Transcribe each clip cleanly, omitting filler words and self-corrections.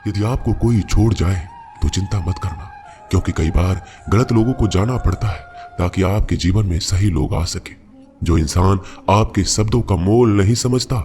यदि आपको कोई छोड़ जाए तो चिंता मत करना, क्योंकि कई बार गलत लोगों को जाना पड़ता है ताकि आपके जीवन में सही लोग आ सके। जो इंसान आपके शब्दों का मोल नहीं समझता,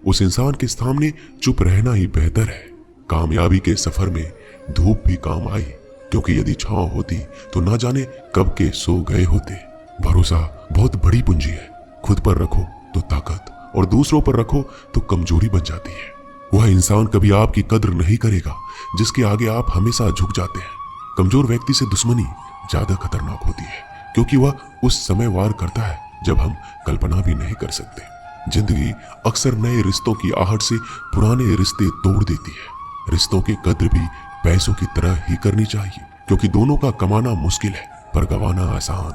उस इंसान के सामने चुप रहना ही बेहतर है। कामयाबी के सफर में धूप भी काम आई, क्योंकि यदि छांव होती तो ना जाने कब के सो गए होते। भरोसा बहुत बड़ी पूंजी है। खुद पर रखो तो ताकत, और दूसरों पर रखो तो कमजोरी बन जाती है। वह इंसान कभी आपकी कद्र नहीं करेगा जिसके आगे आप हमेशा झुक जाते हैं। कमजोर व्यक्ति से दुश्मनी ज्यादा खतरनाक होती है, क्योंकि वह उस समय वार करता है जब हम कल्पना भी नहीं कर सकते। जिंदगी अक्सर नए रिश्तों की आहट से पुराने रिश्ते तोड़ देती है। रिश्तों की कद्र भी पैसों की तरह ही करनी चाहिए, क्योंकि दोनों का कमाना मुश्किल है पर गंवाना आसान।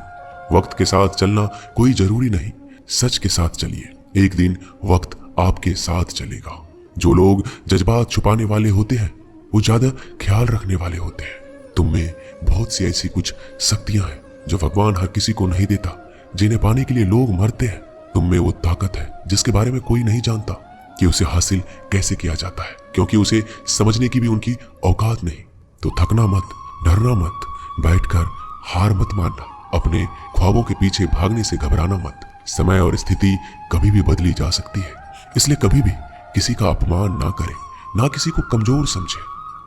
वक्त के साथ चलना कोई जरूरी नहीं, सच के साथ चलिए, एक दिन वक्त आपके साथ चलेगा। जो लोग जज्बात छुपाने वाले होते हैं वो ज्यादा ख्याल रखने वाले होते हैं। तुम में बहुत सी ऐसी कुछ शक्तियां हैं जो भगवान हर किसी को नहीं देता, जिन्हें पाने के लिए लोग मरते हैं। तुम में वो ताकत है जिसके बारे में कोई नहीं जानता कि उसे हासिल कैसे किया जाता है, क्योंकि उसे समझने की भी उनकी औकात नहीं। तो थकना मत, डरना मत, बैठकर हार मत मानना, अपने ख्वाबों के पीछे भागने से घबराना मत। समय और स्थिति कभी भी बदली जा सकती है, इसलिए कभी भी किसी का अपमान ना करें, ना किसी को कमजोर समझें।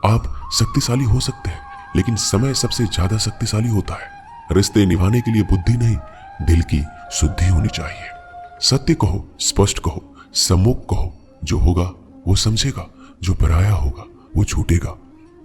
आप शक्तिशाली हो सकते हैं, लेकिन समय सबसे ज्यादा शक्तिशाली होता है। रिश्ते निभाने के लिए बुद्धि नहीं, दिल की शुद्धि होनी चाहिए। सत्य कहो, स्पष्ट कहो, सम्मुख कहो। जो होगा वो समझेगा, जो पराया होगा वो छूटेगा।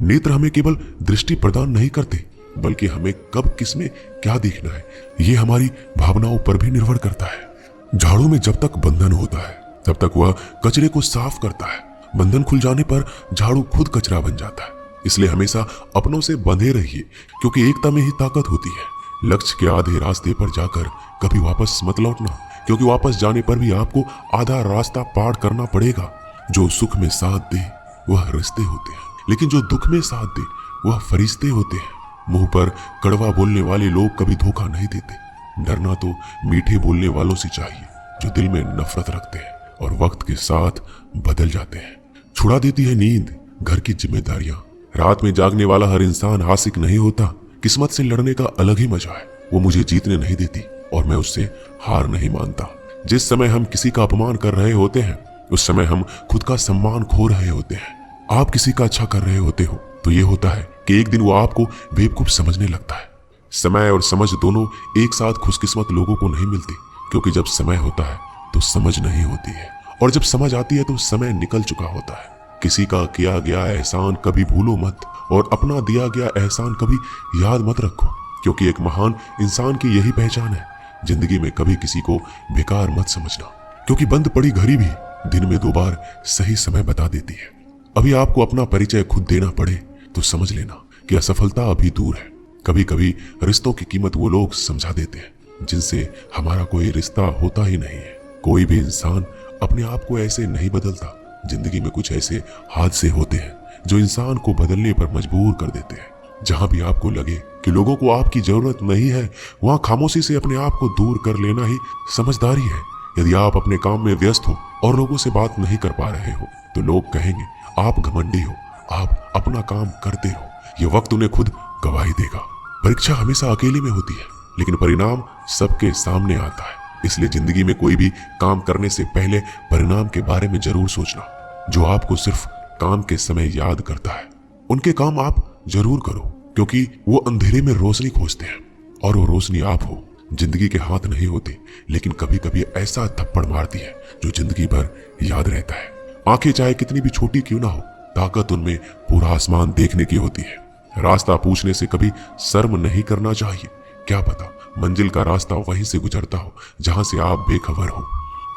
नेत्र हमें केवल दृष्टि प्रदान नहीं करते, बल्कि हमें कब किसमें क्या देखना है ये हमारी भावनाओं पर भी निर्भर करता है। झाड़ू में जब तक बंधन होता है तब तक वह कचरे को साफ करता है। बंधन खुल जाने पर झाड़ू खुद कचरा बन जाता है। इसलिए हमेशा अपनों से बंधे रहिए, क्योंकि एकता में ही ताकत होती है। लक्ष्य के आधे रास्ते पर जाकर कभी वापस मत लौटना, क्योंकि वापस जाने पर भी आपको आधा रास्ता पार करना पड़ेगा। जो सुख में साथ दे वह रिश्ते होते हैं, लेकिन जो दुख में साथ दे वह फरिश्ते होते हैं। मुंह पर कड़वा बोलने वाले लोग कभी धोखा नहीं देते। डरना तो मीठे बोलने वालों से चाहिए जो दिल में नफरत रखते हैं और वक्त के साथ बदल जाते हैं। छुड़ा देती है नींद, घर की जिम्मेदारियां। रात में जागने वाला हर इंसान आशिक नहीं होता। किस्मत से लड़ने का अलग ही मजा है। वो मुझे जीतने नहीं देती और मैं उससे हार नहीं मानता। जिस समय हम किसी का अपमान कर रहे होते हैं उस समय हम खुद का सम्मान खो रहे होते हैं। आप किसी का अच्छा कर रहे होते हो तो ये होता है कि एक दिन वो आपको बेवकूफ समझने लगता है। समय और समझ दोनों एक साथ खुशकिस्मत लोगों को नहीं मिलती, क्योंकि जब समय होता है तो समझ नहीं होती है, और जब समझ आती है तो समय निकल चुका होता है। किसी का किया गया एहसान कभी भूलो मत, और अपना दिया गया एहसान कभी याद मत रखो, क्योंकि एक महान इंसान की यही पहचान है। जिंदगी में कभी किसी को बेकार मत समझना, क्योंकि बंद पड़ी घड़ी भी दिन में 2 बार सही समय बता देती है। अभी आपको अपना परिचय खुद देना पड़े तो समझ लेना कि असफलता अभी दूर है। कभी कभी रिश्तों की कीमत वो लोग समझा देते हैं जिनसे हमारा कोई रिश्ता होता ही नहीं है। कोई भी इंसान अपने आप को ऐसे नहीं बदलता। जिंदगी में कुछ ऐसे हादसे होते हैं जो इंसान को बदलने पर मजबूर कर देते हैं। जहां भी आपको लगे कि लोगों को आपकी जरूरत नहीं है, वहां खामोशी से अपने आप को दूर कर लेना ही समझदारी है। यदि आप अपने काम में व्यस्त हो और लोगों से बात नहीं कर पा रहे हो तो लोग कहेंगे आप घमंडी हो, आप अपना काम करते रहो। ये वक्त उन्हें खुद गवाही देगा। परीक्षा हमेशा अकेले में होती है, लेकिन परिणाम सबके सामने आता है। इसलिए जिंदगी में कोई भी काम करने से पहले परिणाम के बारे में जरूर सोचना। जो आपको सिर्फ काम के समय याद करता है उनके काम आप जरूर करो, क्योंकि वो अंधेरे में रोशनी खोजते हैं और वो रोशनी आप हो। जिंदगी के हाथ नहीं होते, लेकिन कभी कभी ऐसा थप्पड़ मारती है जो जिंदगी भर याद रहता है। आंखें चाहे कितनी भी छोटी क्यों ना हो, ताकत उनमें पूरा आसमान देखने की होती है। रास्ता पूछने से कभी शर्म नहीं करना चाहिए। क्या पता मंजिल का रास्ता वहीं से गुजरता हो जहां से आप बेखबर हो।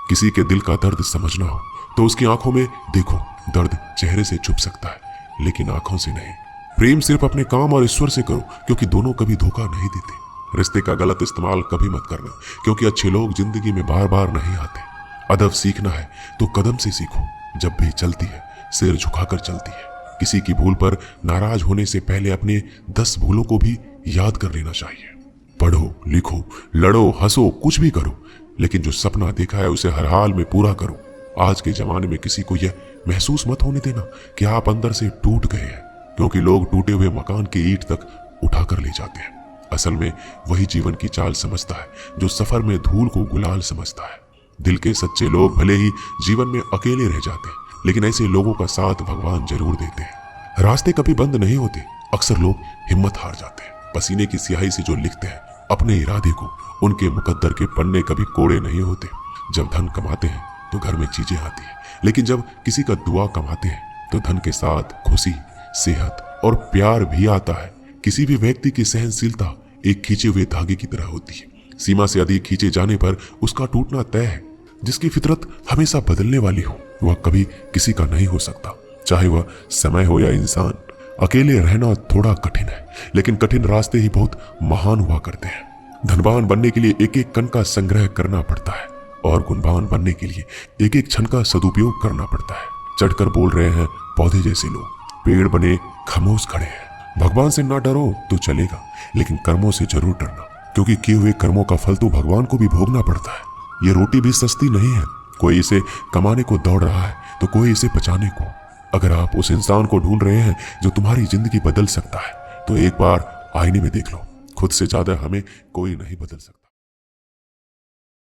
किसी के दिल का दर्द समझना हो तो उसकी आंखों में देखो। दर्द चेहरे से छुप सकता है, लेकिन आंखों से नहीं। प्रेम सिर्फ अपने काम और ईश्वर से करो, क्योंकि दोनों कभी धोखा नहीं देते। रिश्ते का गलत इस्तेमाल कभी मत करना, क्योंकि अच्छे लोग जिंदगी में बार बार नहीं आते। अदब सीखना है तो कदम से सीखो। जब भी चलती है सिर झुकाकर चलती है। किसी की भूल पर नाराज होने से पहले अपने 10 भूलों को भी याद कर लेना चाहिए। पढ़ो, लिखो, लड़ो, हंसो, कुछ भी करो, लेकिन जो सपना देखा है उसे हर हाल में पूरा करो। आज के जमाने में किसी को यह महसूस मत होने देना कि आप अंदर से टूट गए हैं, क्योंकि लोग टूटे हुए मकान की ईंट तक उठाकर ले जाते हैं। असल में वही जीवन की चाल समझता है जो सफर में धूल को गुलाल समझता है। दिल के सच्चे लोग भले ही जीवन में अकेले रह जाते हैं, लेकिन ऐसे लोगों का साथ भगवान जरूर देते हैं। रास्ते कभी बंद नहीं होते, अक्सर लोग हिम्मत हार जाते हैं। पसीने की स्याही से जो लिखते हैं अपने इरादे को, उनके मुकद्दर के पन्ने कभी कोड़े नहीं होते। जब धन कमाते हैं तो घर में चीजें आती हैं, लेकिन जब किसी का दुआ कमाते हैं तो धन के साथ खुशी, सेहत और प्यार भी आता है। किसी भी व्यक्ति की सहनशीलता एक खींचे हुए धागे की तरह होती है। सीमा से अधिक खींचे जाने पर उसका टूटना तय है। जिसकी फितरत हमेशा बदलने वाली हो वह कभी किसी का नहीं हो सकता, चाहे वह समय हो या इंसान। अकेले रहना थोड़ा कठिन है, लेकिन कठिन रास्ते ही बहुत महान हुआ करते हैं। धनवान बनने के लिए एक एक कण का संग्रह करना पड़ता है और गुणवान बनने के लिए एक एक क्षण का सदुपयोग करना पड़ता है। चढ़कर बोल रहे हैं पौधे जैसे लोग, पेड़ बने खामोश खड़े हैं। भगवान से ना डरो तो चलेगा, लेकिन कर्मों से जरूर डरना, क्योंकि किए हुए कर्मों का फल तो भगवान को भी भोगना पड़ता है। ये रोटी भी सस्ती नहीं है, कोई इसे कमाने को दौड़ रहा है तो कोई इसे बचाने को। अगर आप उस इंसान को ढूंढ रहे हैं जो तुम्हारी जिंदगी बदल सकता है, तो एक बार आईने में देख लो। खुद से ज्यादा हमें कोई नहीं बदल सकता।